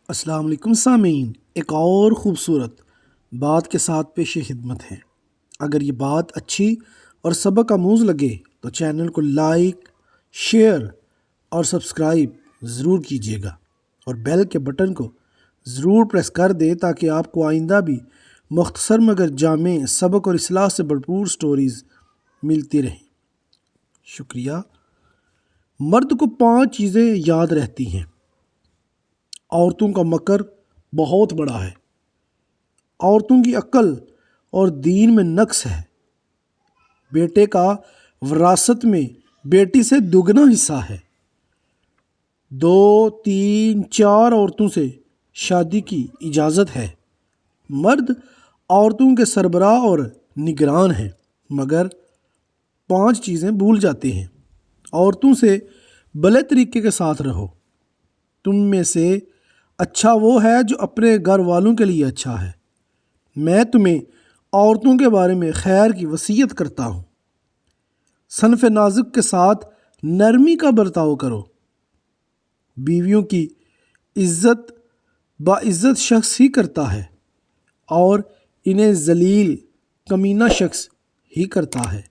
السلام علیکم سامعین، ایک اور خوبصورت بات کے ساتھ پیش خدمت ہے۔ اگر یہ بات اچھی اور سبق آموز لگے تو چینل کو لائک، شیئر اور سبسکرائب ضرور کیجیے گا، اور بیل کے بٹن کو ضرور پریس کر دیں تاکہ آپ کو آئندہ بھی مختصر مگر جامع سبق اور اصلاح سے بھرپور سٹوریز ملتی رہیں۔ شکریہ۔ مرد کو 5 چیزیں یاد رہتی ہیں۔ عورتوں کا مکر بہت بڑا ہے۔ عورتوں کی عقل اور دین میں نقص ہے۔ بیٹے کا وراثت میں بیٹی سے دگنا حصہ ہے۔ 2، 3، 4 عورتوں سے شادی کی اجازت ہے۔ مرد عورتوں کے سربراہ اور نگران ہیں، مگر 5 چیزیں بھول جاتے ہیں۔ عورتوں سے بھلے طریقے کے ساتھ رہو۔ تم میں سے اچھا وہ ہے جو اپنے گھر والوں کے لیے اچھا ہے۔ میں تمہیں عورتوں کے بارے میں خیر کی وصیت کرتا ہوں۔ صنف نازک کے ساتھ نرمی کا برتاؤ کرو۔ بیویوں کی عزت باعزت شخص ہی کرتا ہے، اور انہیں ذلیل کمینہ شخص ہی کرتا ہے۔